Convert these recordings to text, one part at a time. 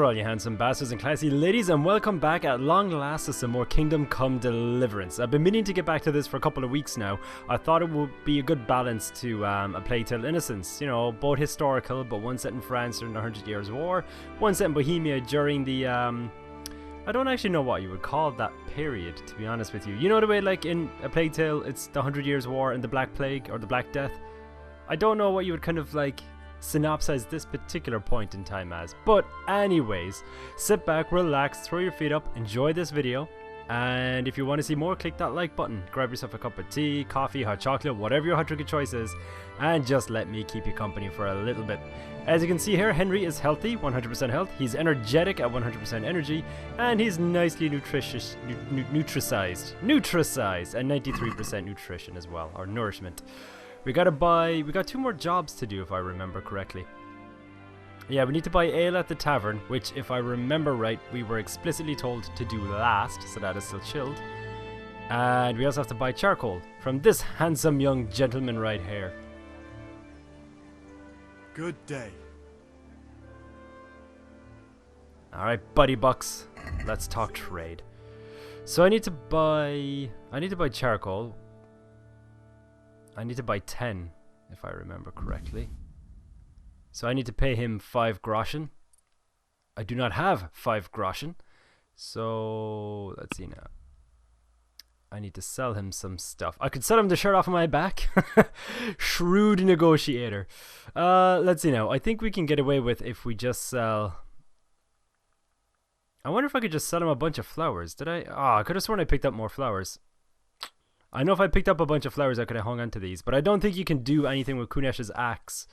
all you handsome bastards and classy ladies, and welcome back at long last to some more Kingdom Come Deliverance. I've been meaning to get back to this for a couple of weeks now. I thought it would be a good balance to a Plague Tale Innocence, you know, both historical, but one set in France during the 100 Years' War, one set in Bohemia during the, I don't actually know what you would call that period, to be honest with you. You know the way, like, in a Plague Tale, it's the 100 Years' War and the Black Plague, or the Black Death? I don't know what you would kind of, like, synopsize this particular point in time as. But anyways, sit back, relax, throw your feet up, enjoy this video, and if you want to see more, click that like button. Grab yourself a cup of tea, coffee, hot chocolate, whatever your hot drink of choice is, and just let me keep you company for a little bit. As you can see here, Henry is healthy, 100% health, he's energetic at 100% energy, and he's nicely nutricized, and 93% nutrition as well, or nourishment. We got two more jobs to do if I remember correctly. Yeah, we need to buy ale at the tavern, which if I remember right, we were explicitly told to do last, so that is still chilled. And we also have to buy charcoal from this handsome young gentleman right here. Good day. Alright, buddy bucks, let's talk trade. So I need to buy charcoal. I need to buy 10, if I remember correctly. So I need to pay him 5 groschen. I do not have 5 groschen. So, let's see now. I need to sell him some stuff. I could sell him the shirt off of my back. Shrewd negotiator. Let's see now. I think we can get away with if we just sell... I wonder if I could just sell him a bunch of flowers. Did I? I could have sworn I picked up more flowers. I know if I picked up a bunch of flowers I could have hung on to these, but I don't think you can do anything with Kunesh's axe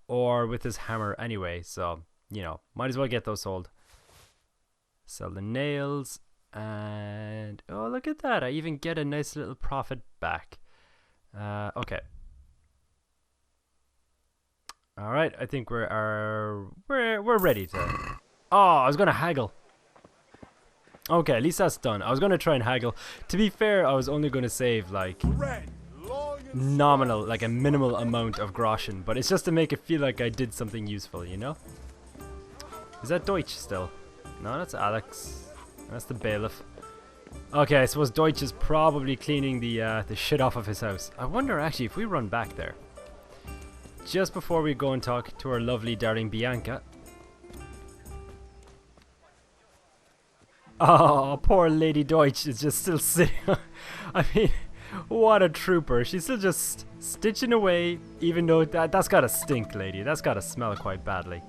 or with his hammer anyway, so, you know, might as well get those sold. Sell the nails, and oh, look at that, I even get a nice little profit back. Okay. Alright, I think we're ready to... Oh, I was gonna haggle. Okay, at least that's done. I was going to try and haggle. To be fair, I was only going to save, like, nominal, like a minimal amount of groschen. But it's just to make it feel like I did something useful, you know? Is that Deutsch still? No, that's Alex. That's the bailiff. Okay, I suppose Deutsch is probably cleaning the shit off of his house. I wonder, actually, if we run back there. Just before we go and talk to our lovely, darling Bianca. Oh, poor Lady Deutsch is just still sitting. I mean, what a trooper. She's still just stitching away, even though that's gotta stink, lady. That's gotta smell quite badly.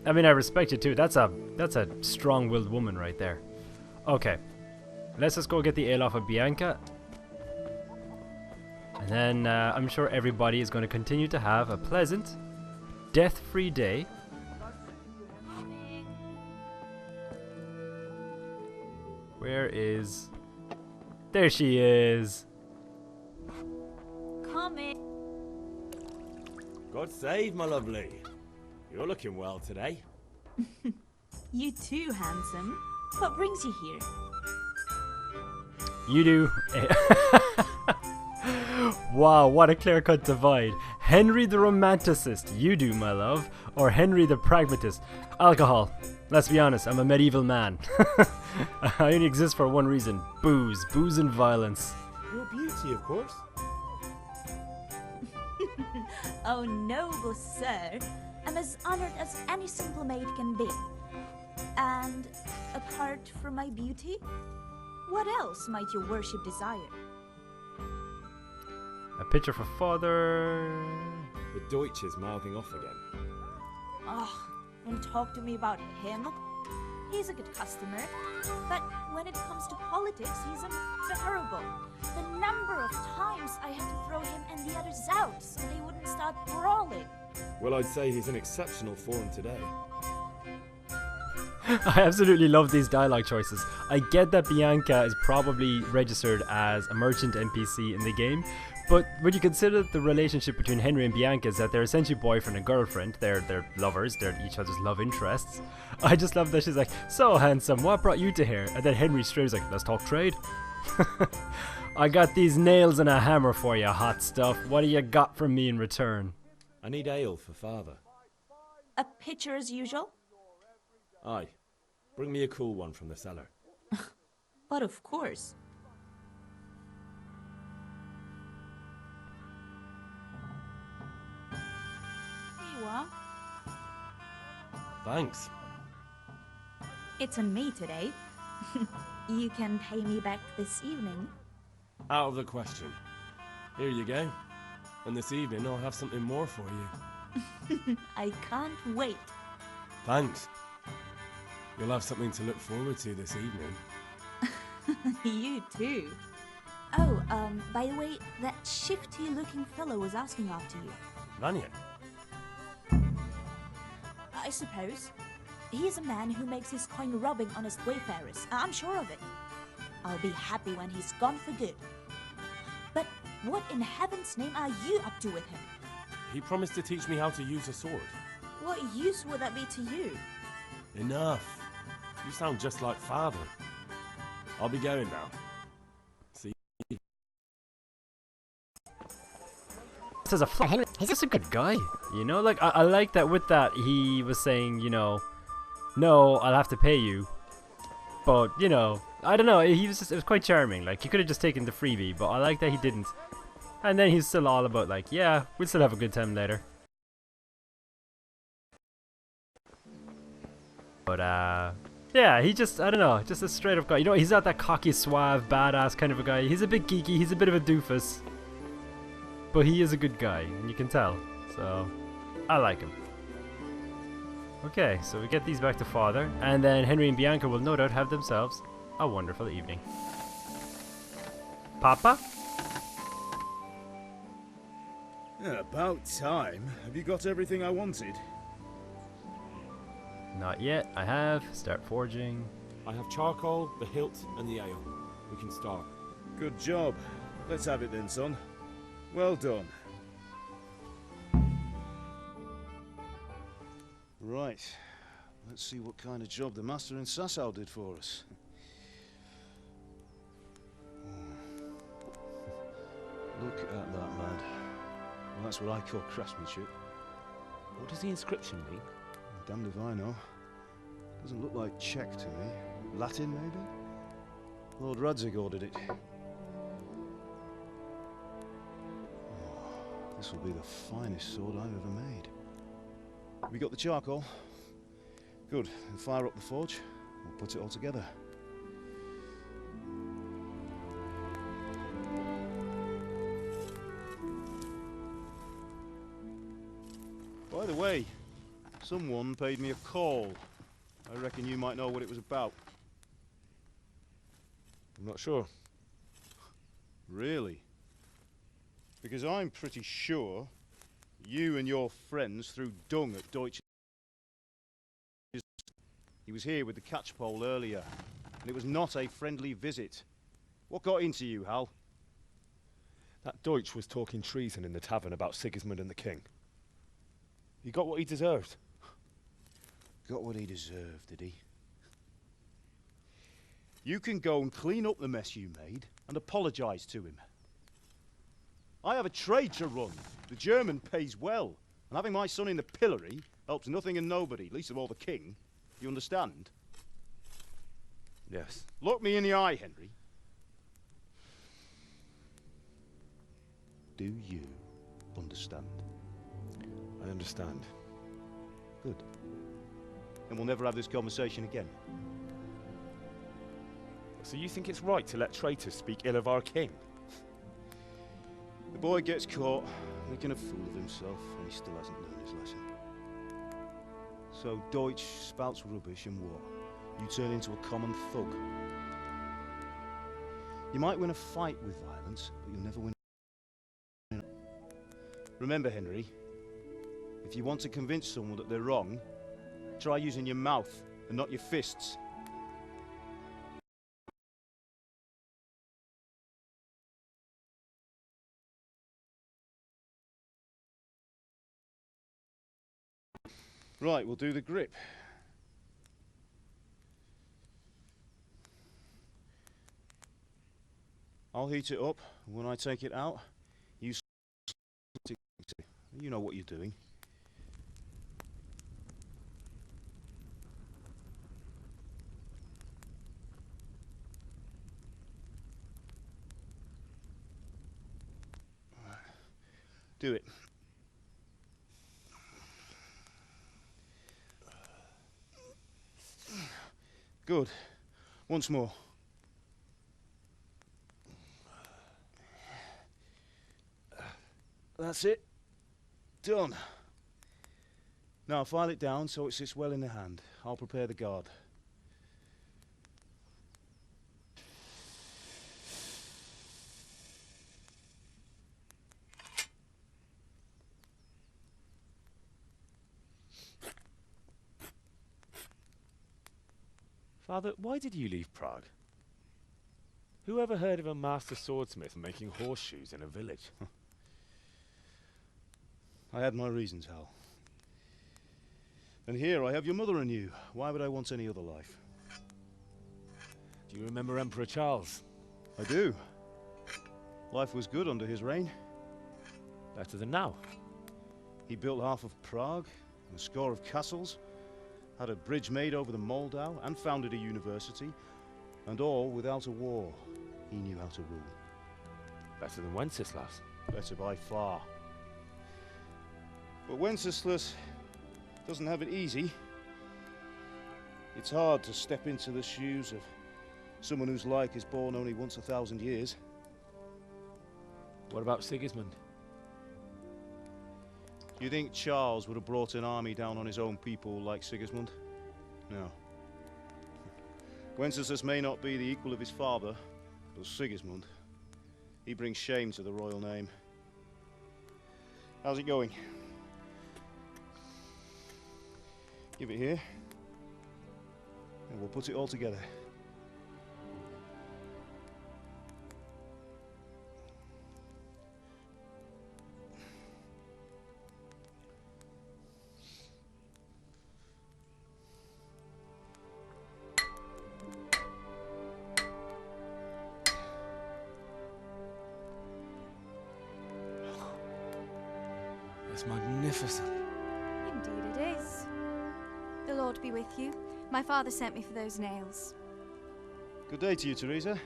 I mean, I respect you too. That's a strong-willed woman right there. Okay, let's just go get the ale off of Bianca. And then I'm sure everybody is going to continue to have a pleasant, death-free day. Where is... There she is! Come in. God save, my lovely. You're looking well today. You too, handsome. What brings you here? You do. Wow, what a clear-cut divide. Henry the Romanticist, you do, my love. Or Henry the Pragmatist. Alcohol. Let's be honest, I'm a medieval man. I only exist for one reason. Booze. Booze and violence. Your beauty, of course. Oh, noble sir. I'm as honored as any simple maid can be. And apart from my beauty, what else might your worship desire? A picture for father. The Deutsch is mouthing off again. Oh, don't talk to me about him. He's a good customer, but when it comes to politics, he's unbearable. The number of times I had to throw him and the others out so they wouldn't start brawling. Well, I'd say he's in exceptional form today. I absolutely love these dialogue choices. I get that Bianca is probably registered as a merchant NPC in the game, but when you consider the relationship between Henry and Bianca is that they're essentially boyfriend and girlfriend, they're lovers, they're each other's love interests. I just love that she's like, so handsome, what brought you to here? And then Henry straight is like, let's talk trade. I got these nails and a hammer for you, hot stuff. What do you got from me in return? I need ale for father. A pitcher as usual? Aye. Bring me a cool one from the cellar. But of course. Here you are. Thanks. It's on me today. You can pay me back this evening. Out of the question. Here you go. And this evening I'll have something more for you. I can't wait. Thanks. You'll have something to look forward to this evening. You too. Oh, by the way, that shifty-looking fellow was asking after you. Lanyon? I suppose. He's a man who makes his coin robbing honest wayfarers. I'm sure of it. I'll be happy when he's gone for good. But what in heaven's name are you up to with him? He promised to teach me how to use a sword. What use would that be to you? Enough. You sound just like father. I'll be going now. See you. Says a Henry, he's just a good guy. You know, like, I like that with that he was saying, you know, no, I'll have to pay you. But, you know, I don't know, it was quite charming. Like, he could have just taken the freebie, but I like that he didn't. And then he's still all about, like, yeah, we'll still have a good time later. But, yeah, he just, I don't know, just a straight up guy. You know, he's not that cocky, suave, badass kind of a guy. He's a bit geeky, he's a bit of a doofus. But he is a good guy, and you can tell. So, I like him. Okay, so we get these back to father, and then Henry and Bianca will no doubt have themselves a wonderful evening. Papa? Yeah, about time. Have you got everything I wanted? Not yet. I have. Start forging. I have charcoal, the hilt, and the ale. We can start. Good job. Let's have it then, son. Well done. Right. Let's see what kind of job the master in Sasau did for us. Look at that, lad. Well, that's what I call craftsmanship. What does the inscription mean? Damned if I know. Doesn't look like Czech to me. Latin, maybe? Lord Radzig ordered it. Oh, this will be the finest sword I've ever made. We got the charcoal? Good. Then fire up the forge. We'll put it all together. By the way, someone paid me a call. I reckon you might know what it was about. I'm not sure. Really? Because I'm pretty sure you and your friends threw dung at Deutsch. He was here with the catchpole earlier, and it was not a friendly visit. What got into you, Hal? That Deutsch was talking treason in the tavern about Sigismund and the king. He got what he deserved. Got what he deserved, did he? You can go and clean up the mess you made and apologise to him. I have a trade to run. The German pays well, and having my son in the pillory helps nothing and nobody, least of all the king. You understand? Yes. Look me in the eye, Henry. Do you understand? I understand. Good. Then we'll never have this conversation again. So you think it's right to let traitors speak ill of our king? The boy gets caught, making a fool of himself, and he still hasn't learned his lesson. So Deutsch spouts rubbish, and what? You turn into a common thug. You might win a fight with violence, but you'll never win. Remember, Henry, if you want to convince someone that they're wrong, try using your mouth and not your fists. Right, we'll do the grip. I'll heat it up, and when I take it out, you know what you're doing. Do it. Good. Once more. That's it. Done. Now file it down so it sits well in the hand. I'll prepare the guard. Father, why did you leave Prague? Who ever heard of a master swordsmith making horseshoes in a village? I had my reasons, Hal. And here I have your mother and you. Why would I want any other life? Do you remember Emperor Charles? I do. Life was good under his reign. Better than now. He built half of Prague, and a score of castles, had a bridge made over the Moldau, and founded a university, and all without a war. He knew how to rule. Better than Wenceslas. Better by far. But Wenceslas doesn't have it easy. It's hard to step into the shoes of someone whose like is born only once 1,000 years. What about Sigismund? Do you think Charles would have brought an army down on his own people like Sigismund? No. Wenceslas may not be the equal of his father, but Sigismund, he brings shame to the royal name. How's it going? Give it here, and we'll put it all together. It's magnificent. Indeed it is. The Lord be with you. My father sent me for those nails. Good day to you, Theresa.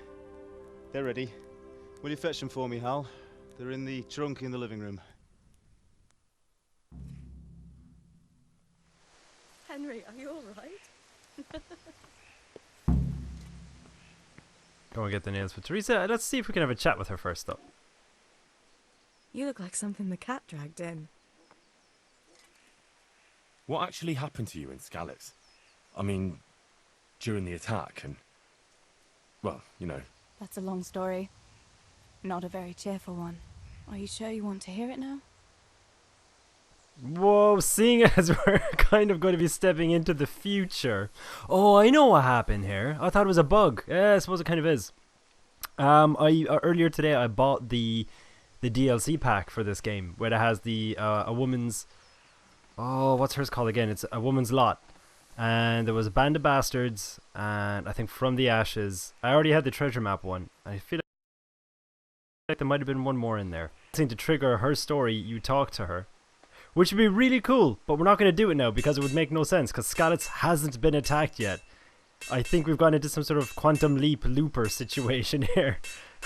They're ready. Will you fetch them for me, Hal? They're in the trunk in the living room. Henry, are you all right? Go and get the nails for Theresa. Let's see if we can have a chat with her first, though. You look like something the cat dragged in. What actually happened to you in Skalitz? I mean, during the attack and... well, you know. That's a long story. Not a very cheerful one. Are you sure you want to hear it now? Whoa, seeing as we're kind of going to be stepping into the future. Oh, I know what happened here. I thought it was a bug. Yeah, I suppose it kind of is. Earlier today I bought the DLC pack for this game, where it has the a woman's... oh, what's hers called again? It's a woman's lot. And there was a band of bastards, and I think From the Ashes. I already had the treasure map one. I feel like there might have been one more in there. To trigger her story, you talk to her, which would be really cool, but we're not going to do it now because it would make no sense, because Skalitz hasn't been attacked yet. I think we've gone into some sort of quantum leap looper situation here.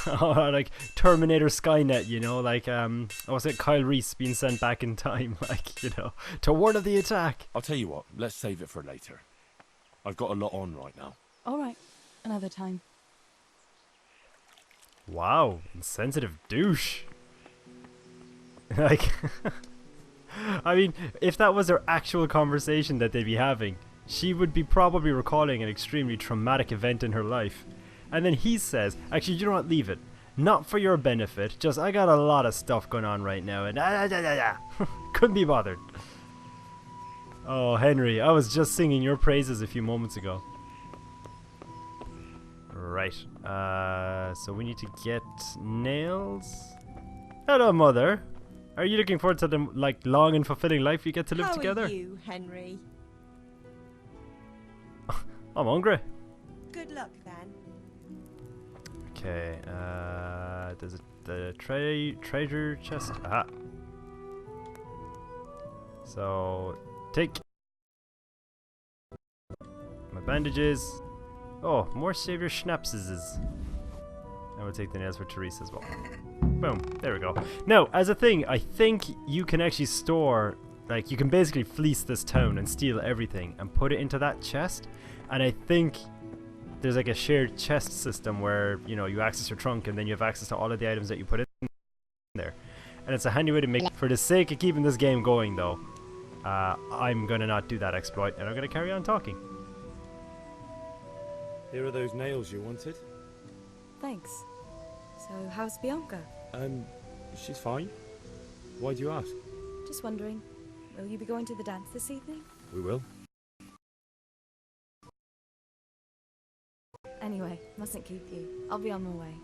Like Terminator Skynet, you know, like what's it, Kyle Reese being sent back in time, like, you know, to warn of the attack. I'll tell you what, let's save it for later. I've got a lot on right now. All right, another time. Wow, insensitive douche. Like, I mean, if that was their actual conversation that they'd be having, she would be probably recalling an extremely traumatic event in her life. And then he says, actually, you know what, leave it. Not for your benefit, just I got a lot of stuff going on right now, and couldn't be bothered. Oh, Henry, I was just singing your praises a few moments ago. Right, so we need to get nails. Hello, Mother. Are you looking forward to the, like, long and fulfilling life you get to live together? How are you, Henry? I'm hungry. Good luck, then. Okay, there's the treasure chest. Aha. So, take my bandages. Oh, more Savior Schnapses. I will take the nails for Theresa as well. Boom. There we go. Now, as a thing, I think you can actually store, like, you can basically fleece this town and steal everything and put it into that chest. And I think there's like a shared chest system where, you know, you access your trunk and then you have access to all of the items that you put in there. And it's a handy way to make, for the sake of keeping this game going though, I'm gonna not do that exploit and I'm gonna carry on talking. Here are those nails you wanted. Thanks. So, how's Bianca? She's fine. Why do you ask? Just wondering, will you be going to the dance this evening? We will. Anyway, mustn't keep you. I'll be on my way.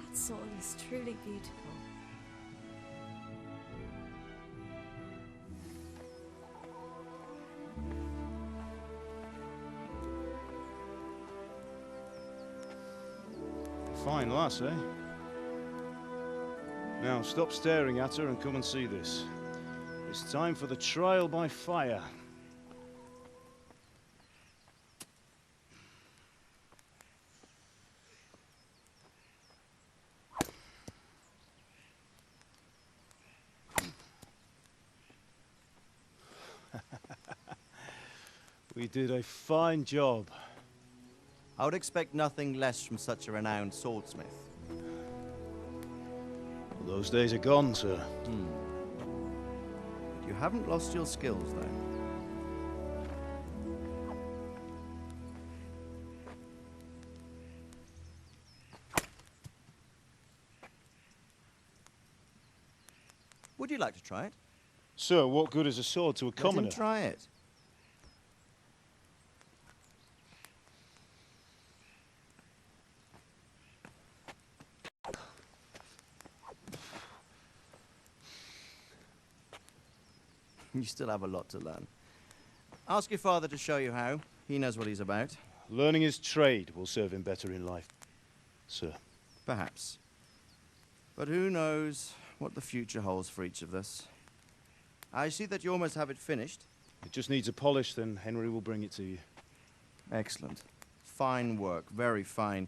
That sword is truly beautiful. Fine lass, eh? Now, stop staring at her and come and see this. It's time for the trial by fire. We did a fine job. I would expect nothing less from such a renowned swordsmith. Well, those days are gone, sir. You haven't lost your skills, though. Would you like to try it? Sir, what good is a sword to a commoner? Let him try it. You still have a lot to learn. Ask your father to show you how. He knows what he's about. Learning his trade will serve him better in life, sir. Perhaps. But who knows what the future holds for each of us. I see that you almost have it finished. It just needs a polish, then Henry will bring it to you. Excellent. Fine work, very fine.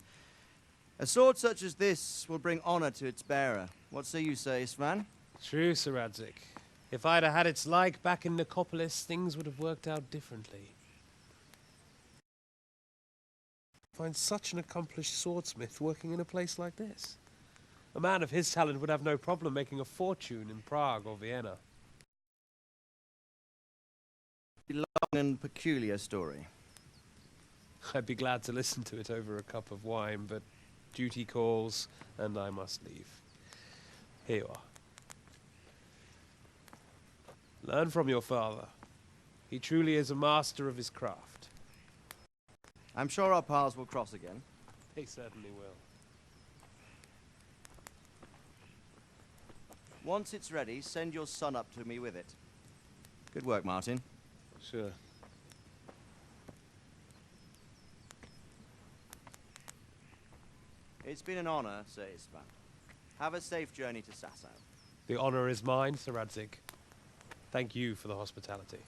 A sword such as this will bring honor to its bearer. What say you, Svan? True, Sir Radzig. If I'd have had its like back in Nicopolis, things would have worked out differently. Find such an accomplished swordsmith working in a place like this. A man of his talent would have no problem making a fortune in Prague or Vienna. A long and peculiar story. I'd be glad to listen to it over a cup of wine, but duty calls, and I must leave. Here you are. Learn from your father. He truly is a master of his craft. I'm sure our paths will cross again. They certainly will. Once it's ready, send your son up to me with it. Good work, Martin. Sir. It's been an honor, Sir Isvan. Have a safe journey to Sasau. The honor is mine, Sir Radzig. Thank you for the hospitality.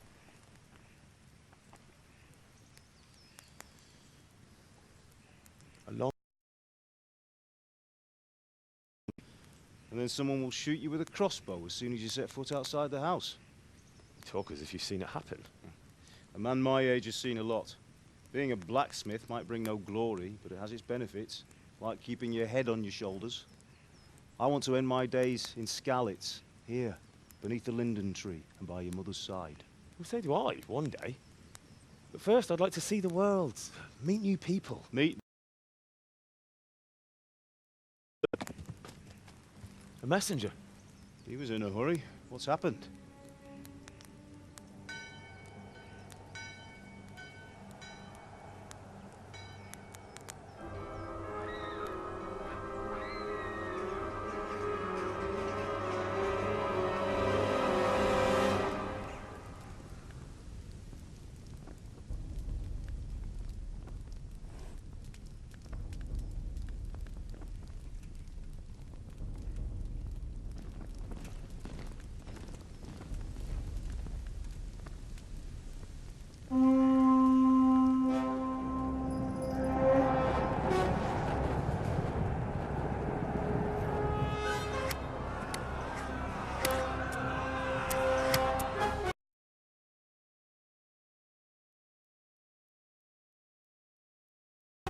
And then someone will shoot you with a crossbow as soon as you set foot outside the house. You talk as if you've seen it happen. A man my age has seen a lot. Being a blacksmith might bring no glory, but it has its benefits, like keeping your head on your shoulders. I want to end my days in Skalitz, here, beneath the linden tree and by your mother's side. Well, so do I, one day. But first, I'd like to see the world, meet new people. Meet A messenger. He was in a hurry. What's happened?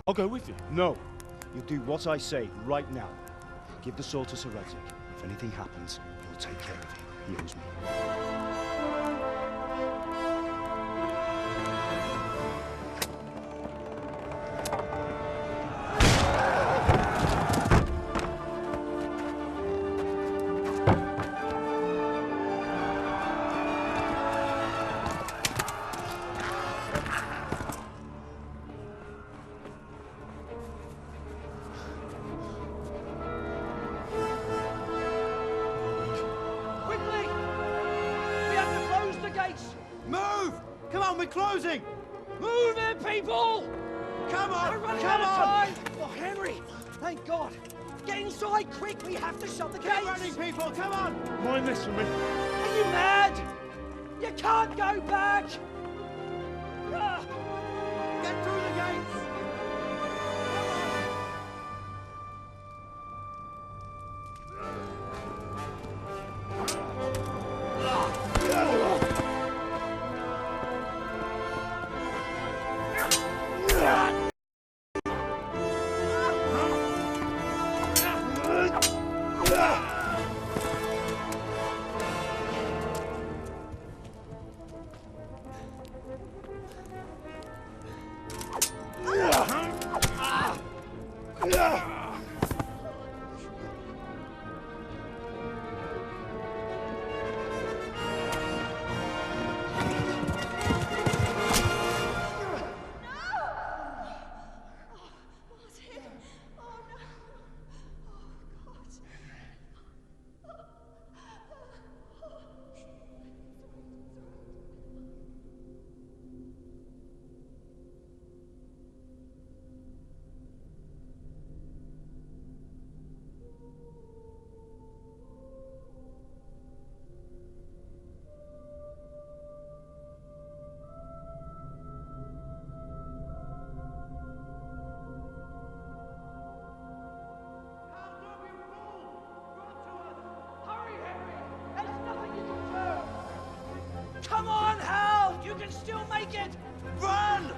I'll go with you. No. You'll do what I say right now. Give the sword to Sir Isaac. If anything happens, he'll take care of you. He owes me. Closing! Move it, people! Come on! We're running out of time! Oh, Henry! Thank God! Get inside, quick! We have to shut the gates! Get running, people! Come on! Mind this for me. Are you mad? You can't go back! Get through the gates! Come on, Hal! You can still make it! Run!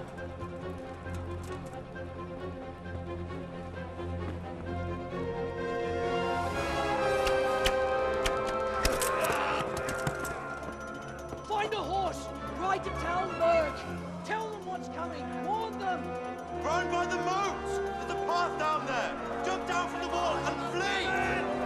Find a horse! Ride to Talmberg! Tell them what's coming! Warn them! Run by the moat! There's a path down there! Jump down from the wall and flee!